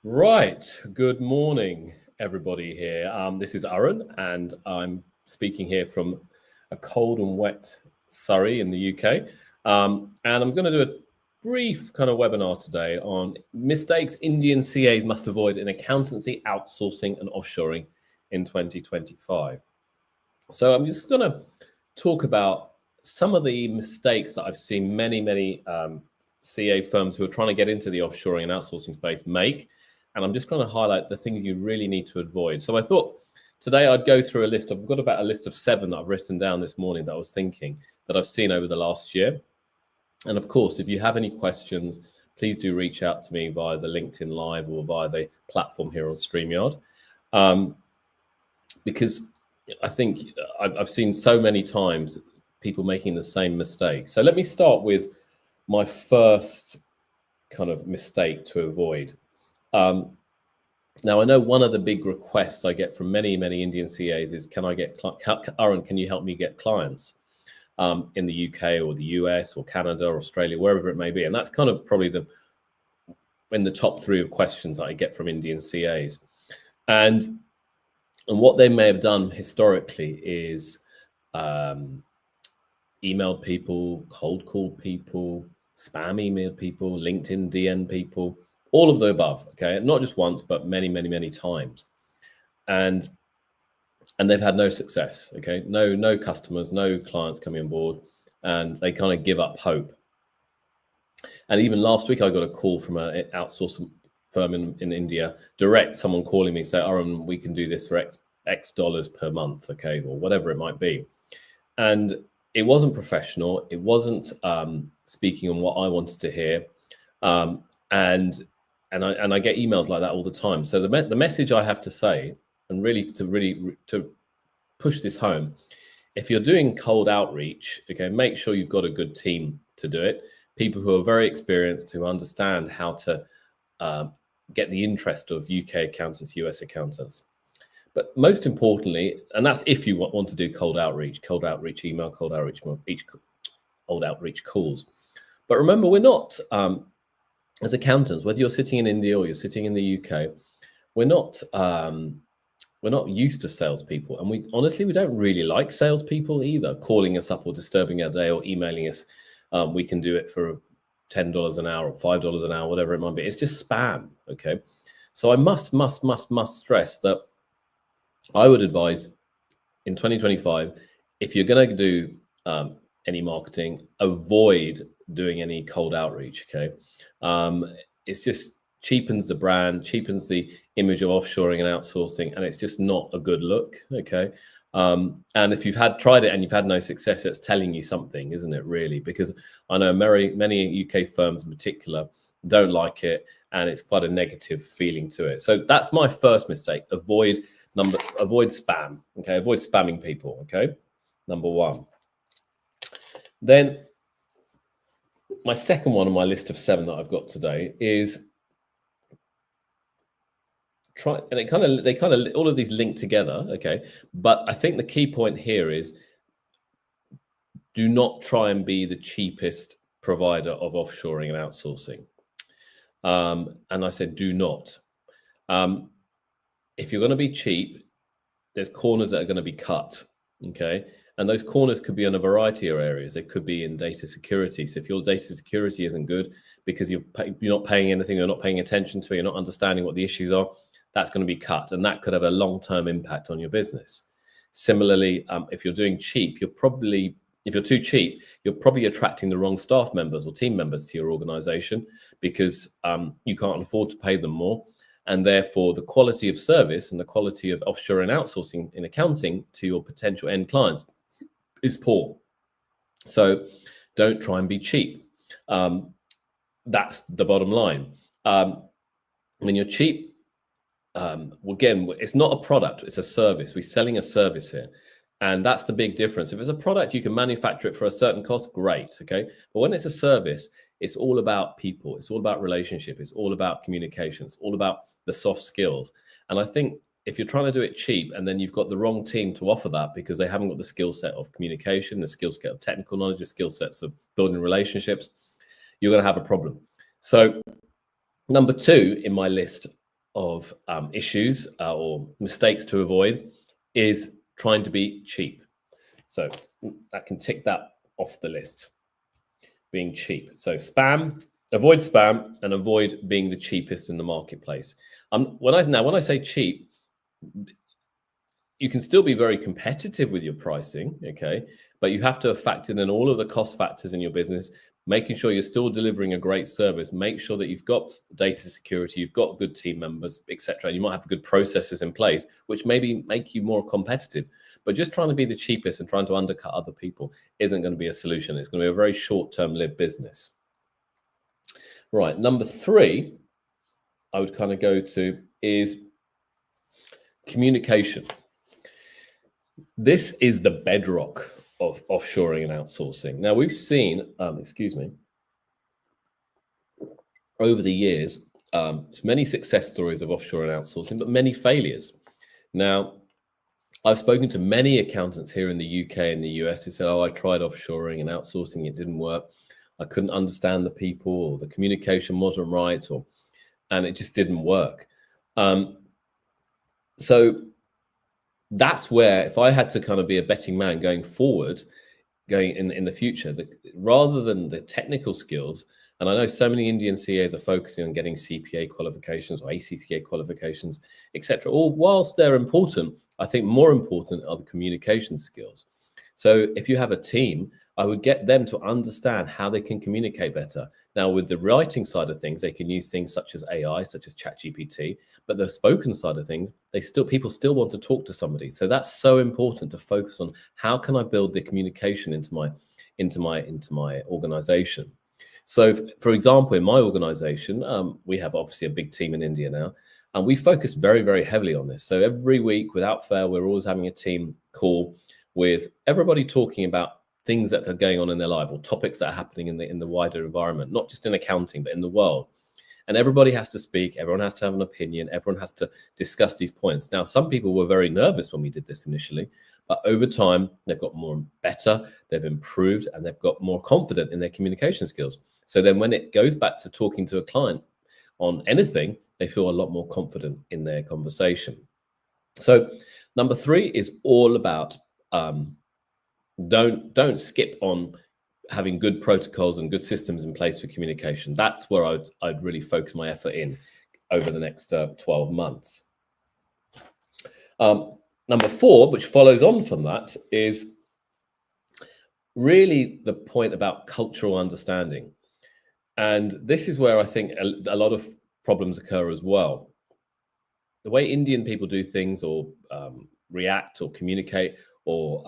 Right. Good morning, everybody here. This is Arun, and I'm speaking here from a cold and wet Surrey in the UK. And I'm going to do a brief kind of webinar today on mistakes Indian CAs must avoid in accountancy, outsourcing, and offshoring in 2025. So I'm just going to talk about some of the mistakes that I've seen many CA firms who are trying to get into the offshoring and outsourcing space make. And I'm just going to highlight the things you really need to avoid. So I thought today I'd go through a list. I've got about a list of 7 that I've written down this morning that I was thinking that I've seen over the last year. And of course, if you have any questions, please do reach out to me via the LinkedIn Live or via the platform here on StreamYard. Because I think I've seen so many times people making the same mistake. So let me start with my first kind of mistake to avoid. Now, I know one of the big requests I get from many Indian CAs is, Arun, can you help me get clients in the UK or the US or Canada or Australia, wherever it may be? And that's kind of probably in the top 3 of questions that I get from Indian CAs. And what they may have done historically is emailed people, cold called people, spam emailed people, LinkedIn DM people, all of the above, okay? Not just once, but many times. And they've had no success, okay? No customers, no clients coming on board, and they kind of give up hope. And even last week, I got a call from an outsourcing firm in India, someone calling me, say, Arun, we can do this for X dollars per month, okay? Or whatever it might be. And it wasn't professional. It wasn't speaking on what I wanted to hear. And I get emails like that all the time. So the message I have to say, and really to push this home, if you're doing cold outreach, okay, make sure you've got a good team to do it. People who are very experienced, who understand how to get the interest of UK accountants, US accountants. But most importantly, and that's if you want to do cold outreach email, cold outreach calls. But remember, we're not, as accountants, whether you're sitting in India or you're sitting in the UK, we're not used to salespeople. And we don't really like salespeople either, calling us up or disturbing our day or emailing us. We can do it for $10 an hour or $5 an hour, whatever it might be. It's just spam, okay? So I must stress that I would advise in 2025, if you're going to do any marketing, avoid doing any cold outreach, okay? It's just cheapens the brand, cheapens the image of offshoring and outsourcing, and it's just not a good look, okay? And if you've tried it and you've had no success, it's telling you something, isn't it, really? Because I know many UK firms in particular don't like it, and it's quite a negative feeling to it. So that's my first mistake. Avoid spam, okay? Avoid spamming people, okay? Number 1. Then my second one on my list of 7 that I've got today is they kind of all of these link together, okay? But I think the key point here is do not try and be the cheapest provider of offshoring and outsourcing. And I said do not. If you're going to be cheap, there's corners that are going to be cut, okay? And those corners could be in a variety of areas. They could be in data security. So if your data security isn't good because you're not paying anything, you're not paying attention to it, you're not understanding what the issues are, that's going to be cut. And that could have a long-term impact on your business. Similarly, if you're doing cheap, if you're too cheap, you're probably attracting the wrong staff members or team members to your organization because you can't afford to pay them more. And therefore, the quality of service and the quality of offshore and outsourcing in accounting to your potential end clients is poor. So don't try and be cheap. That's the bottom line. When you're cheap, again, it's not a product, it's a service. We're selling a service here. And that's the big difference. If it's a product, you can manufacture it for a certain cost, great, okay? But when it's a service, it's all about people. It's all about relationship. It's all about communication. It's all about the soft skills. And I think if you're trying to do it cheap and then you've got the wrong team to offer that because they haven't got the skill set of communication, the skill set of technical knowledge, the skill sets of building relationships, you're going to have a problem. So number 2 in my list issues or mistakes to avoid is trying to be cheap. So I can tick that off the list, being cheap. So avoid spam and avoid being the cheapest in the marketplace. When I say cheap, you can still be very competitive with your pricing, okay? But you have to have factored in all of the cost factors in your business, making sure you're still delivering a great service. Make sure that you've got data security, you've got good team members, etc. You might have good processes in place, which maybe make you more competitive. But just trying to be the cheapest and trying to undercut other people isn't going to be a solution. It's going to be a very short-term lived business. Right, number 3, I would kind of go to is communication. This is the bedrock of offshoring and outsourcing. Now, we've seen, over the years, many success stories of offshore and outsourcing, but many failures. Now, I've spoken to many accountants here in the UK and the US who said, I tried offshoring and outsourcing, it didn't work. I couldn't understand the people, or the communication wasn't right, and it just didn't work. So that's where, if I had to kind of be a betting man going forward, going in the future, rather than the technical skills, and I know so many Indian CAs are focusing on getting CPA qualifications or ACCA qualifications, etc. All whilst they're important, I think more important are the communication skills. So if you have a team, I would get them to understand how they can communicate better. Now, with the writing side of things, they can use things such as AI, such as ChatGPT, but the spoken side of things, people still want to talk to somebody. So that's so important to focus on how can I build the communication into my organization. So, for example, in my organization, we have obviously a big team in India now, and we focus very, very heavily on this. So every week, without fail, we're always having a team call with everybody talking about things that are going on in their life or topics that are happening in the wider environment, not just in accounting, but in the world. And everybody has to speak, everyone has to have an opinion, everyone has to discuss these points. Now, some people were very nervous when we did this initially, but over time, they've got more better, they've improved, and they've got more confident in their communication skills. So then when it goes back to talking to a client on anything, they feel a lot more confident in their conversation. So number 3 is all about don't skip on having good protocols and good systems in place for communication. That's where I'd really focus my effort in over the next 12 months. Number 4, which follows on from that, is really the point about cultural understanding. And this is where I think a lot of problems occur as well. The way Indian people do things, or react or communicate or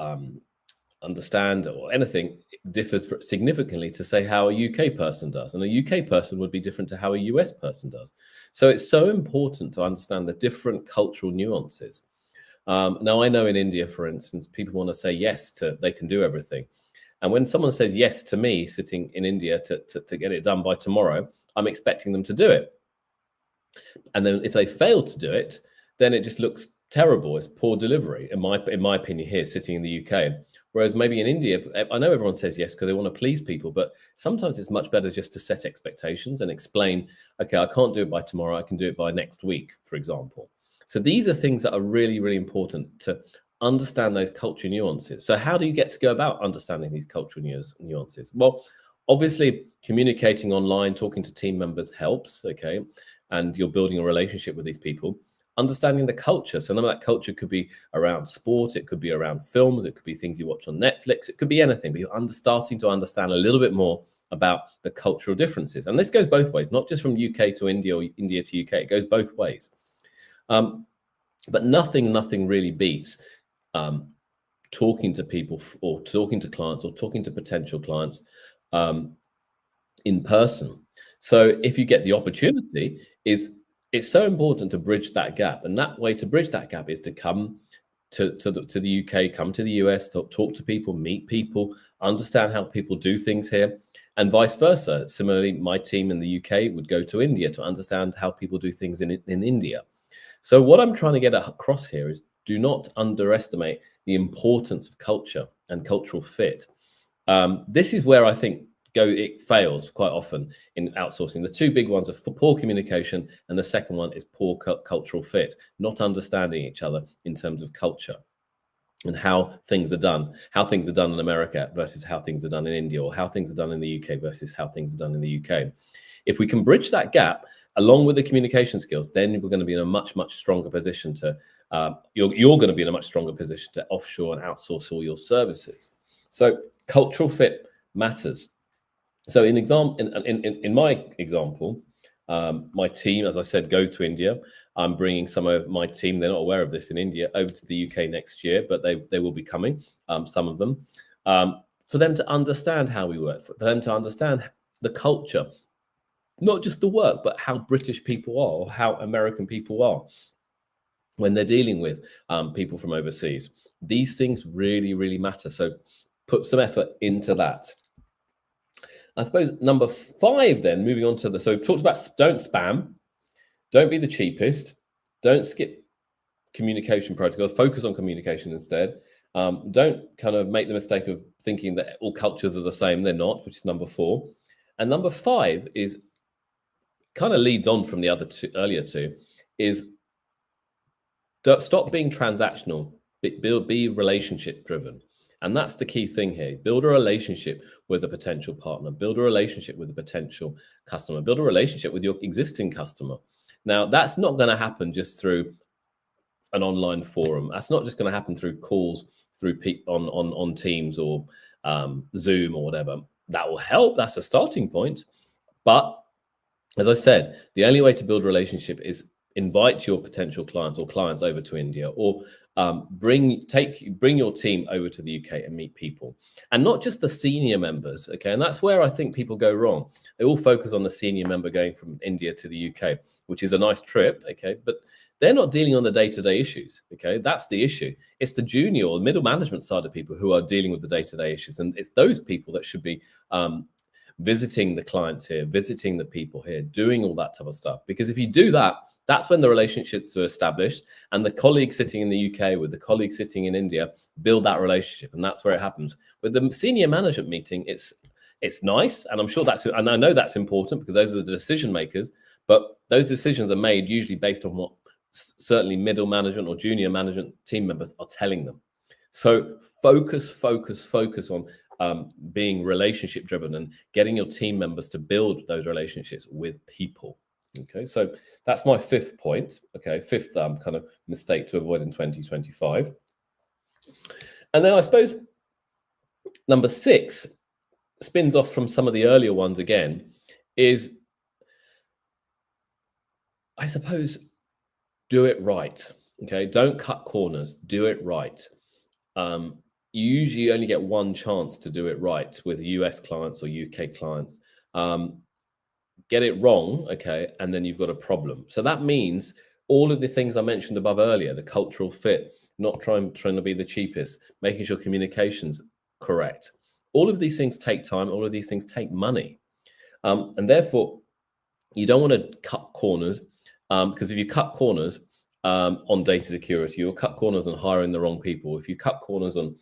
understand or anything, differs significantly to say how a UK person does, and a UK person would be different to how a US person does. So it's so important to understand the different cultural nuances. Now, I know in India, for instance, people want to say yes to they can do everything, and when someone says yes to me sitting in India to get it done by tomorrow, I'm expecting them to do it. And then if they fail to do it, then it just looks terrible. It's poor delivery, in my opinion, here sitting in the UK. Whereas maybe in India, I know everyone says yes because they want to please people, but sometimes it's much better just to set expectations and explain, okay, I can't do it by tomorrow, I can do it by next week, for example. So these are things that are really, really important to understand those cultural nuances. So how do you get to go about understanding these cultural nuances? Well, obviously, communicating online, talking to team members helps, okay? And you're building a relationship with these people. Understanding the culture. So none of that culture could be around sport, it could be around films, it could be things you watch on Netflix, it could be anything, but you're starting to understand a little bit more about the cultural differences. And this goes both ways, not just from UK to India or India to UK, it goes both ways. But nothing really beats talking to people or talking to clients or talking to potential clients in person. So if you get the opportunity, it's so important to bridge that gap. And that way to bridge that gap is to come to the UK, come to the US, talk to people, meet people, understand how people do things here, and vice versa. Similarly, my team in the UK would go to India to understand how people do things in India. So what I'm trying to get across here is do not underestimate the importance of culture and cultural fit. This is where I think it fails quite often in outsourcing. The two big ones are poor communication, and the second one is poor cultural fit, not understanding each other in terms of culture and how things are done in America versus how things are done in India, or how things are done in the UK versus how things are done in the UK. If we can bridge that gap along with the communication skills, then we're going to be in a much stronger position to you're going to be in a much stronger position to offshore and outsource all your services. So cultural fit matters. So in my example, my team, as I said, go to India. I'm bringing some of my team, they're not aware of this, in India over to the UK next year, but they will be coming, some of them, for them to understand how we work, for them to understand the culture, not just the work, but how British people are, or how American people are when they're dealing with people from overseas. These things really matter. So put some effort into that. I suppose number 5 then, moving on to so we've talked about don't spam, don't be the cheapest, don't skip communication protocols, focus on communication instead. Don't kind of make the mistake of thinking that all cultures are the same. They're not, which is number 4. And number 5 is kind of leads on from the earlier two, is stop being transactional, be relationship driven. And that's the key thing here. Build a relationship with a potential partner, build a relationship with a potential customer, build a relationship with your existing customer. Now, that's not going to happen just through an online forum. That's not just going to happen through calls, through on Teams or Zoom or whatever. That will help. That's a starting point. But as I said, the only way to build a relationship is invite your potential clients or clients over to India, or bring your team over to the UK and meet people, and not just the senior members. Okay, and that's where I think people go wrong. They all focus on the senior member going from India to the UK, which is a nice trip. Okay, but they're not dealing on the day-to-day issues. Okay, that's the issue. It's the junior or middle management side of people who are dealing with the day-to-day issues, and it's those people that should be visiting the clients here, visiting the people here, doing all that type of stuff. Because if you do that, that's when the relationships are established, and the colleagues sitting in the UK with the colleagues sitting in India build that relationship, and that's where it happens. With the senior management meeting, it's nice, and I'm sure and I know that's important because those are the decision makers, but those decisions are made usually based on what certainly middle management or junior management team members are telling them. So focus on being relationship driven and getting your team members to build those relationships with people. Okay, so that's my 5th point. Okay, 5th kind of mistake to avoid in 2025. And then I suppose number 6 spins off from some of the earlier ones again, is, I suppose, do it right. Okay, don't cut corners, do it right. You usually only get one chance to do it right with US clients or UK clients. Get it wrong, okay, and then you've got a problem. So that means all of the things I mentioned above earlier, the cultural fit, not trying to be the cheapest, making sure communication's correct. All of these things take time. All of these things take money. And therefore, you don't want to cut corners, because if you cut corners on data security, you'll cut corners on hiring the wrong people. If you cut corners on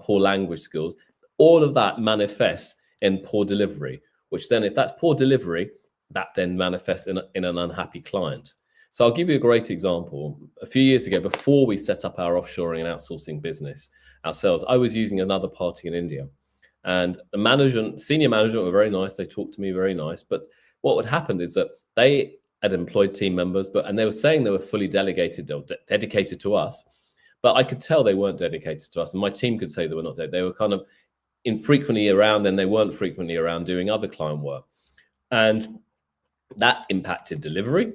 poor language skills, all of that manifests in poor delivery, which then, if that's poor delivery, that then manifests in an unhappy client. So I'll give you a great example. A few years ago, before we set up our offshoring and outsourcing business ourselves, I was using another party in India, and the senior management were very nice. They talked to me very nice, but what would happen is that they had employed team members, and they were saying they were fully delegated or dedicated to us, but I could tell they weren't dedicated to us, and my team could say they were not dedicated. They were kind of infrequently around, and they weren't frequently around doing other client work. And that impacted delivery,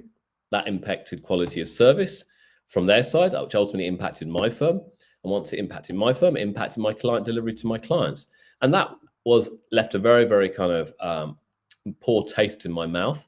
that impacted quality of service from their side, which ultimately impacted my firm. And once it impacted my firm, it impacted my client delivery to my clients. And that was left a very, very kind of poor taste in my mouth.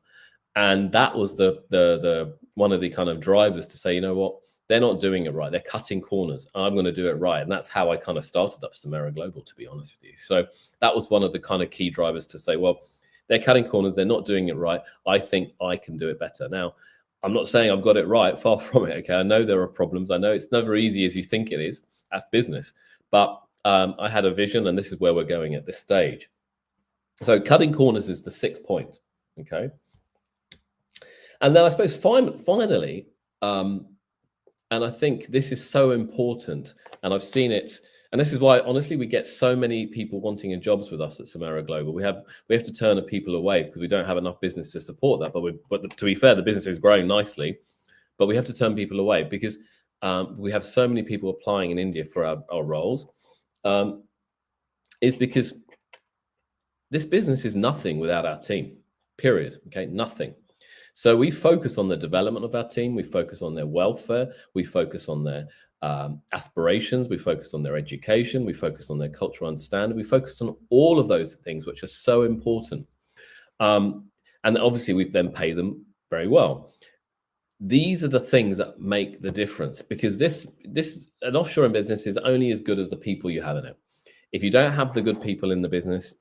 And that was the one of the kind of drivers to say, you know what, they're not doing it right. They're cutting corners. I'm going to do it right. And that's how I kind of started up Samara Global, to be honest with you. So that was one of the kind of key drivers to say, well, they're cutting corners. They're not doing it right. I think I can do it better. Now, I'm not saying I've got it right. Far from it. Okay, I know there are problems. I know it's never easy as you think it is. That's business. But I had a vision, and this is where we're going at this stage. So cutting corners is the 6th point. Okay. And then I suppose finally, and I think this is so important, and I've seen it, and this is why honestly we get so many people wanting jobs with us at Samara Global. We have to turn the people away because we don't have enough business to support that. But to be fair, the business is growing nicely, but we have to turn people away because we have so many people applying in India for our roles. Is because this business is nothing without our team. Period. Okay, nothing. So we focus on the development of our team. We focus on their welfare. We focus on their aspirations. We focus on their education. We focus on their cultural understanding. We focus on all of those things, which are so important. And obviously, we then pay them very well. These are the things that make the difference, because an offshoring business is only as good as the people you have in it. If you don't have the good people in the business,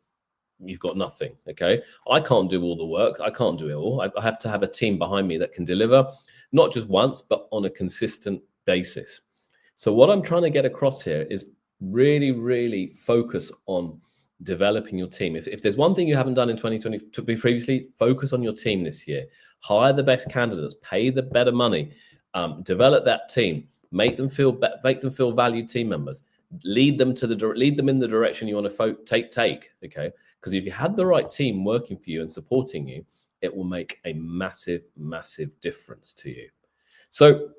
you've got nothing. Okay, I can't do all the work. I can't do it all. I have to have a team behind me that can deliver, not just once, but on a consistent basis. So what I'm trying to get across here is really, really focus on developing your team. If there's one thing you haven't done in 2020 previously, focus on your team this year. Hire the best candidates, pay the better money, develop that team, make them feel valued team members. Lead them in the direction you want to take. Okay, because if you had the right team working for you and supporting you, it will make a massive, massive difference to you. So,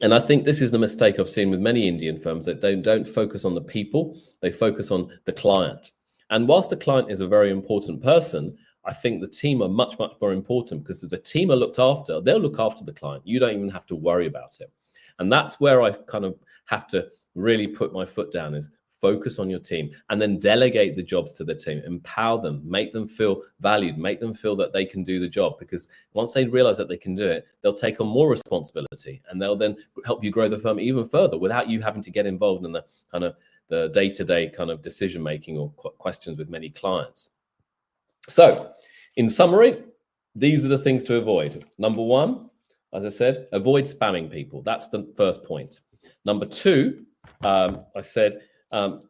and I think this is the mistake I've seen with many Indian firms, that they don't focus on the people, they focus on the client. And whilst the client is a very important person, I think the team are much, much more important, because if the team are looked after, they'll look after the client. You don't even have to worry about it. And that's where I kind of have to really put my foot down, is focus on your team, and then delegate the jobs to the team, empower them, make them feel valued, make them feel that they can do the job, because once they realize that they can do it, they'll take on more responsibility, and they'll then help you grow the firm even further without you having to get involved in the kind of the day-to-day kind of decision making or questions with many clients. So in summary, these are the things to avoid. Number 1, as I said, avoid spamming people. That's the first point. Number 2, I said,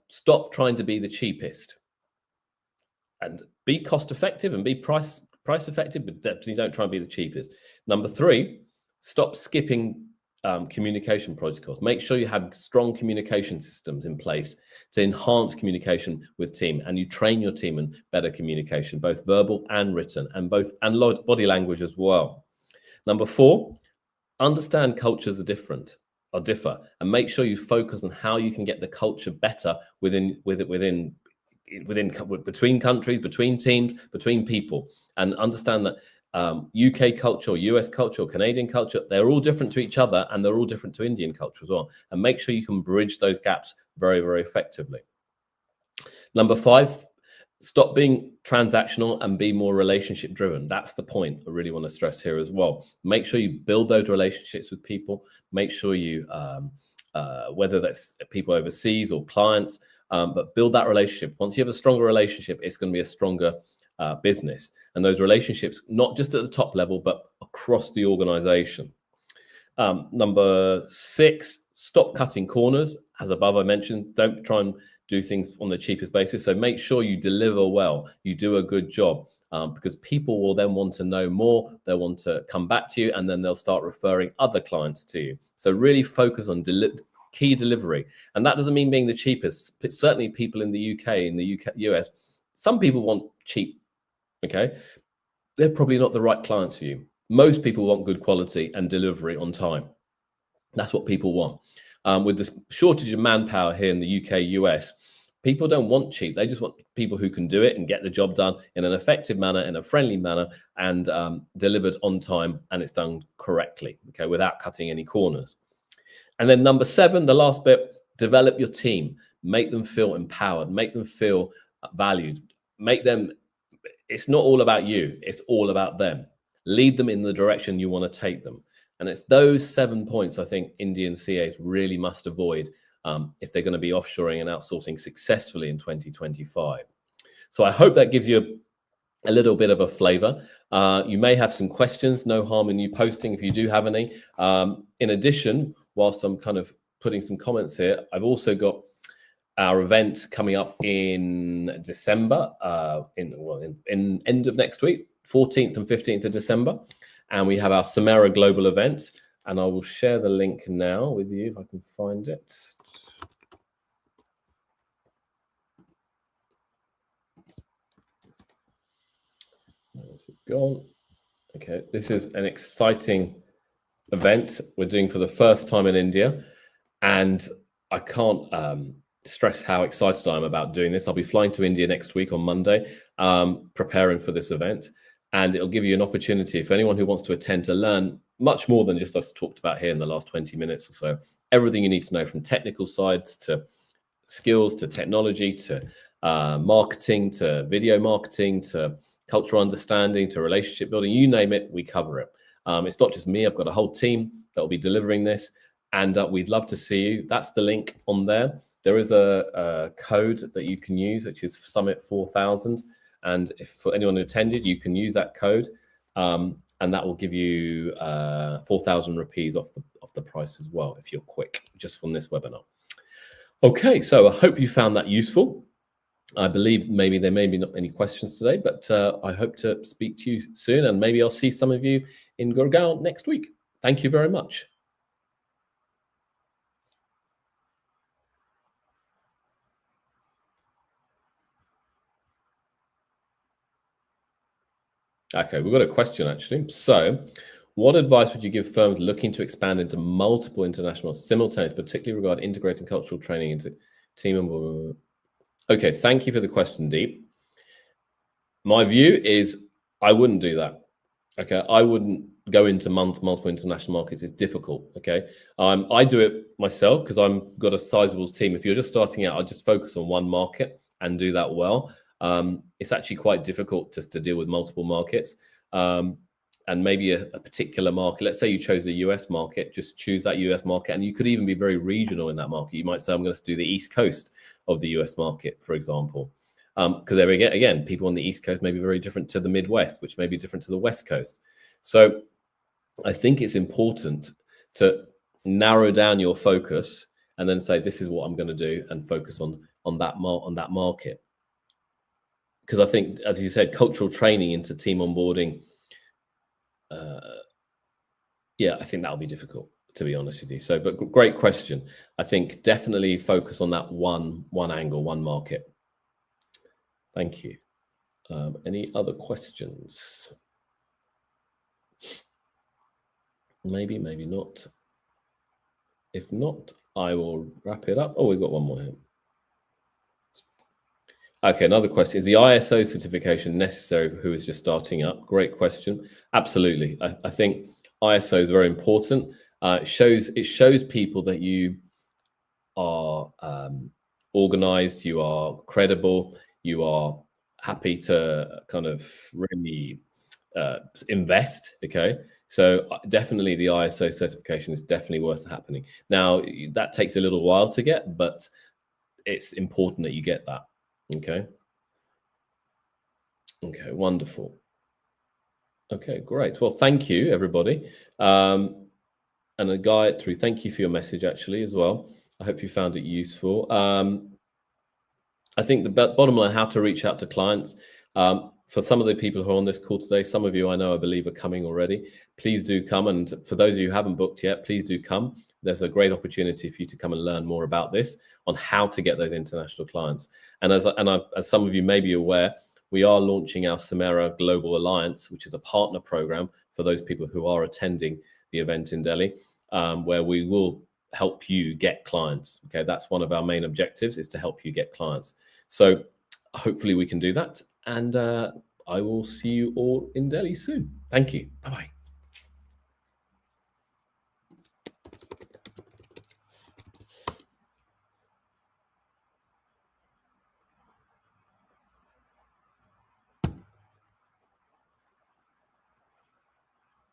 stop trying to be the cheapest, and be cost effective and be price effective, but definitely don't try and be the cheapest. Number 3, stop skipping communication protocols. Make sure you have strong communication systems in place to enhance communication with team, and you train your team in better communication, both verbal and written, and body language as well. Number 4, understand cultures are differ, and make sure you focus on how you can get the culture better between countries, between teams, between people, and understand that UK culture, or US culture, or Canadian culture, they're all different to each other, and they're all different to Indian culture as well. And make sure you can bridge those gaps very, very effectively. Number 5, stop being transactional and be more relationship driven. That's the point I really want to stress here as well. Make sure you build those relationships with people. Make sure you, whether that's people overseas or clients, but build that relationship. Once you have a stronger relationship, it's going to be a stronger business. And those relationships, not just at the top level, but across the organization. Number 6, stop cutting corners. As above I mentioned, don't try and do things on the cheapest basis. So make sure you deliver well, you do a good job, because people will then want to know more, they'll want to come back to you, and then they'll start referring other clients to you. So really focus on key delivery. And that doesn't mean being the cheapest. It's certainly people in the UK, in the US, some people want cheap, okay? They're probably not the right clients for you. Most people want good quality and delivery on time. That's what people want. With the shortage of manpower here in the UK, US, people don't want cheap. They just want people who can do it and get the job done in an effective manner, in a friendly manner, and delivered on time, and it's done correctly, okay, without cutting any corners. And then number 7, the last bit, develop your team. Make them feel empowered. Make them feel valued. It's not all about you. It's all about them. Lead them in the direction you want to take them. And it's those 7 points I think Indian CAs really must avoid if they're going to be offshoring and outsourcing successfully in 2025. So I hope that gives you a little bit of a flavor. You may have some questions. No harm in you posting if you do have any. In addition, whilst I'm kind of putting some comments here, I've also got our event coming up in December, in end of next week, 14th and 15th of December. And we have our Samera Global event. And I will share the link now with you if I can find it. Where's it gone? Okay, this is an exciting event we're doing for the first time in India. And I can't stress how excited I am about doing this. I'll be flying to India next week on Monday, preparing for this event. And it'll give you an opportunity for anyone who wants to attend to learn much more than just us talked about here in the last 20 minutes or so. Everything you need to know, from technical sides to skills to technology to marketing to video marketing to cultural understanding to relationship building, you name it, we cover it. It's not just me. I've got a whole team that will be delivering this, and we'd love to see you. That's the link on there. There is a code that you can use, which is Summit 4000. And if for anyone who attended, you can use that code, and that will give you 4,000 rupees off the price as well if you're quick, just from this webinar. Okay, so I hope you found that useful. I believe maybe there may be not any questions today, but I hope to speak to you soon, and maybe I'll see some of you in Gurgaon next week. Thank you very much. Okay, we've got a question actually. So, what advice would you give firms looking to expand into multiple international simultaneous, particularly regarding integrating cultural training into team and... Okay, thank you for the question, Deep. My view is I wouldn't do that. Okay, I wouldn't go into multiple international markets. It's difficult. Okay, I do it myself because I've got a sizable team. If you're just starting out, I'll just focus on one market and do that well. It's actually quite difficult just to deal with multiple markets, and maybe a particular market. Let's say you chose the US market, just choose that US market, and you could even be very regional in that market. You might say, I'm going to do the East Coast of the US market, for example. Because there again, people on the East Coast may be very different to the Midwest, which may be different to the West Coast. So I think it's important to narrow down your focus and then say, this is what I'm going to do, and focus on that market. Because I think, as you said, cultural training into team onboarding, yeah, I think that'll be difficult, to be honest with you. So, but great question. I think definitely focus on that one angle, one market. Thank you. Any other questions? Maybe, maybe not. If not, I will wrap it up. Oh, we've got one more here. Okay, another question. Is the ISO certification necessary for who is just starting up? Great question. Absolutely. I think ISO is very important. It shows people that you are organized, you are credible, you are happy to kind of really invest. Okay, so definitely the ISO certification is definitely worth happening. Now that takes a little while to get, but it's important that you get that. Okay, wonderful. Okay, great. Well, thank you, everybody. And a Gayatri, thank you for your message actually as well. I hope you found it useful. I think the bottom line, how to reach out to clients. For some of the people who are on this call today, some of you I know, I believe, are coming already. Please do come. And for those of you who haven't booked yet, please do come. There's a great opportunity for you to come and learn more about this, on how to get those international clients. And as some of you may be aware, we are launching our Samera Global Alliance, which is a partner program for those people who are attending the event in Delhi, where we will help you get clients. Okay, that's one of our main objectives, is to help you get clients. So hopefully we can do that. And I will see you all in Delhi soon. Thank you. Bye-bye.